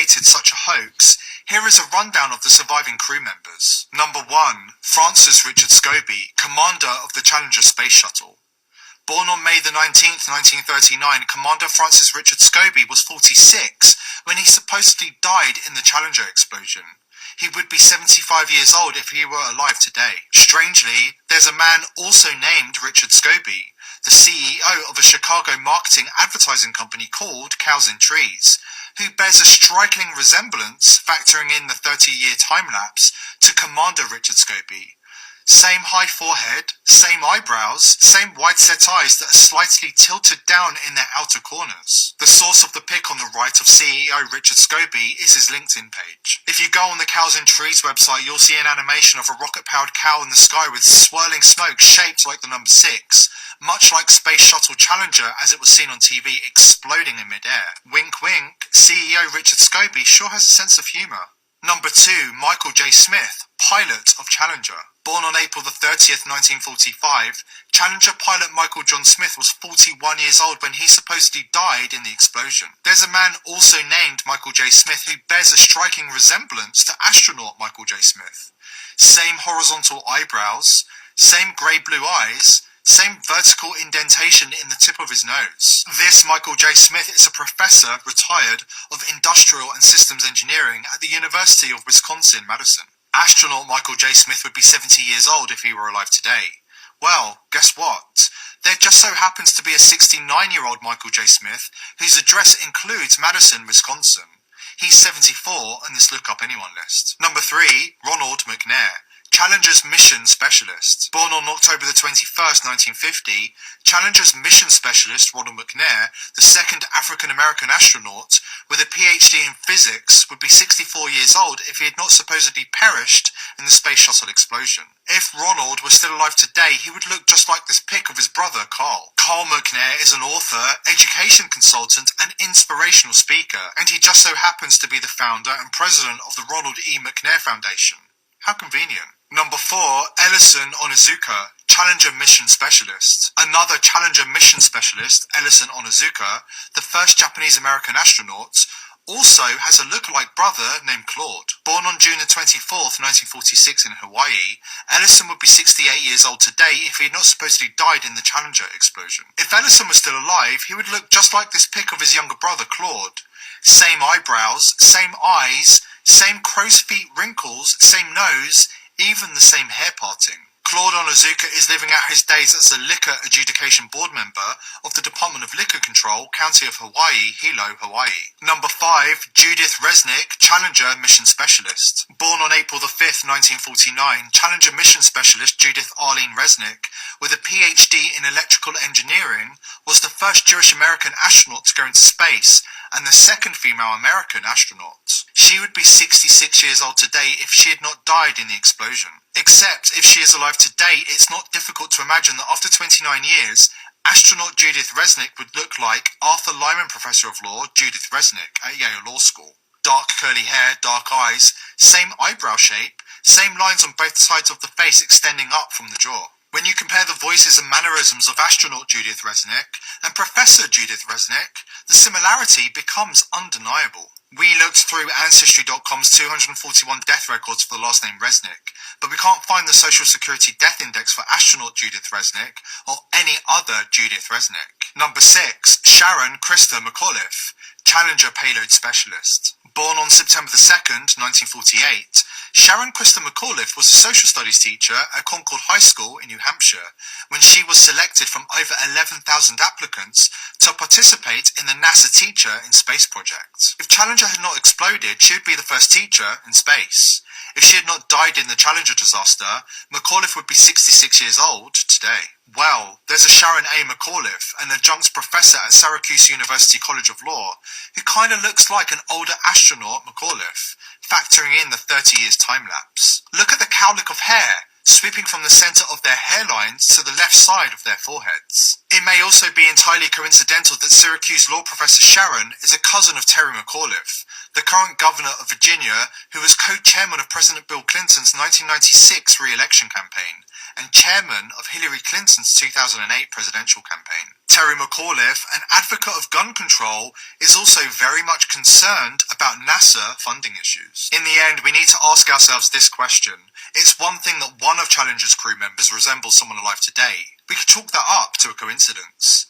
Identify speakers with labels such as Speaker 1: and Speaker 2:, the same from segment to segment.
Speaker 1: created such a hoax, here is a rundown of the surviving crew members. Number 1. Francis Richard Scobie, commander of the Challenger space shuttle. Born on May the 19th, 1939, Commander Francis Richard Scobie was 46 when he supposedly died in the Challenger explosion. He would be 75 years old if he were alive today. Strangely, there's a man also named Richard Scobie, the CEO of a Chicago marketing advertising company called Cows and Trees, who bears a striking resemblance, factoring in the 30-year time-lapse, to Commander Richard Scobie. Same high forehead, same eyebrows, same wide-set eyes that are slightly tilted down in their outer corners. The source of the pic on the right of CEO Richard Scobie is his LinkedIn page. If you go on the Cows and Trees website, you'll see an animation of a rocket-powered cow in the sky with swirling smoke shaped like the number 6, much like Space Shuttle Challenger as it was seen on TV exploding in mid-air. Wink wink, CEO Richard Scobie sure has a sense of humour. Number 2, Michael J. Smith, pilot of Challenger. Born on April the 30th, 1945, Challenger pilot Michael John Smith was 41 years old when he supposedly died in the explosion. There's a man also named Michael J. Smith who bears a striking resemblance to astronaut Michael J. Smith. Same horizontal eyebrows, same grey-blue eyes, same vertical indentation in the tip of his nose. This Michael J. Smith is a professor, retired, of industrial and systems engineering at the University of Wisconsin-Madison. Astronaut Michael J. Smith would be 70 years old if he were alive today. Well, guess what? There just so happens to be a 69-year-old Michael J. Smith whose address includes Madison, Wisconsin. He's 74 on this Look Up Anyone list. Number 3, Ronald McNair, Challenger's mission specialist. Born on October the 21st, 1950, Challenger's mission specialist, Ronald McNair, the second African-American astronaut with a PhD in physics, would be 64 years old if he had not supposedly perished in the space shuttle explosion. If Ronald was still alive today, he would look just like this pic of his brother, Carl. Carl McNair is an author, education consultant, and inspirational speaker, and he just so happens to be the founder and president of the Ronald E. McNair Foundation. How convenient. Number 4, Ellison Onizuka, Challenger Mission Specialist. Another Challenger Mission Specialist, Ellison Onizuka, the first Japanese-American astronaut, also has a look-alike brother named Claude. Born on June the 24th, 1946 in Hawaii, Ellison would be 68 years old today if he had not supposedly died in the Challenger explosion. If Ellison was still alive, he would look just like this pic of his younger brother, Claude. Same eyebrows, same eyes, same crow's feet wrinkles, same nose, even the same hair parting. Claude Onizuka is living out his days as a Liquor Adjudication Board member of the Department of Liquor Control, County of Hawaii, Hilo, Hawaii. Number 5, Judith Resnick, Challenger Mission Specialist. Born on April the 5th, 1949, Challenger Mission Specialist Judith Arlene Resnick, with a PhD in electrical engineering, was the first Jewish American astronaut to go into space and the second female American astronaut. She would be 66 years old today if she had not died in the explosion. Except if she is alive today, it's not difficult to imagine that after 29 years, astronaut Judith Resnick would look like Arthur Lyman Professor of Law Judith Resnick at Yale Law School. Dark curly hair, dark eyes, same eyebrow shape, same lines on both sides of the face extending up from the jaw. When you compare the voices and mannerisms of astronaut Judith Resnick and Professor Judith Resnick, the similarity becomes undeniable. We looked through Ancestry.com's 241 death records for the last name Resnick, but we can't find the Social Security Death Index for astronaut Judith Resnick or any other Judith Resnick. Number 6, Sharon Krista McAuliffe, Challenger Payload Specialist. Born on September the 2nd, 1948, Sharon Krista McAuliffe was a social studies teacher at Concord High School in New Hampshire when she was selected from over 11,000 applicants to participate in the NASA Teacher in Space project. If Challenger had not exploded, she would be the first teacher in space. If she had not died in the Challenger disaster, McAuliffe would be 66 years old today. Well, there's a Sharon A. McAuliffe, an adjunct professor at Syracuse University College of Law, who kinda looks like an older astronaut McAuliffe, factoring in the 30 years time-lapse. Look at the cowlick of hair, sweeping from the centre of their hairlines to the left side of their foreheads. It may also be entirely coincidental that Syracuse law professor Sharon is a cousin of Terry McAuliffe, the current governor of Virginia, who was co-chairman of President Bill Clinton's 1996 re-election campaign, and chairman of Hillary Clinton's 2008 presidential campaign. Terry McAuliffe, an advocate of gun control, is also very much concerned about NASA funding issues. In the end, we need to ask ourselves this question. It's one thing that one of Challenger's crew members resembles someone alive today. We could chalk that up to a coincidence.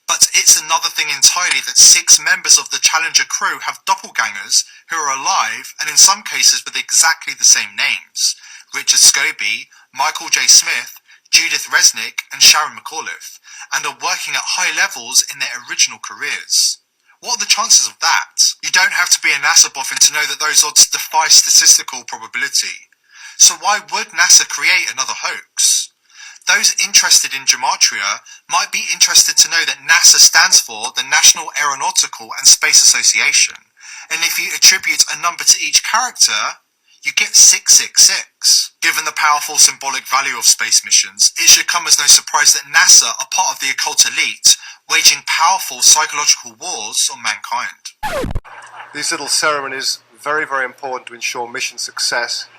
Speaker 1: But it's another thing entirely that 6 members of the Challenger crew have doppelgangers who are alive and in some cases with exactly the same names. Richard Scobie, Michael J. Smith, Judith Resnick and Sharon McAuliffe, and are working at high levels in their original careers. What are the chances of that? You don't have to be a NASA boffin to know that those odds defy statistical probability. So why would NASA create another hoax? Those interested in gematria might be interested to know that NASA stands for the National Aeronautical and Space Association, and if you attribute a number to each character, you get 666. Given the powerful symbolic value of space missions, it should come as no surprise that NASA are part of the occult elite, waging powerful psychological wars on mankind.
Speaker 2: These little ceremonies are very, very important to ensure mission success.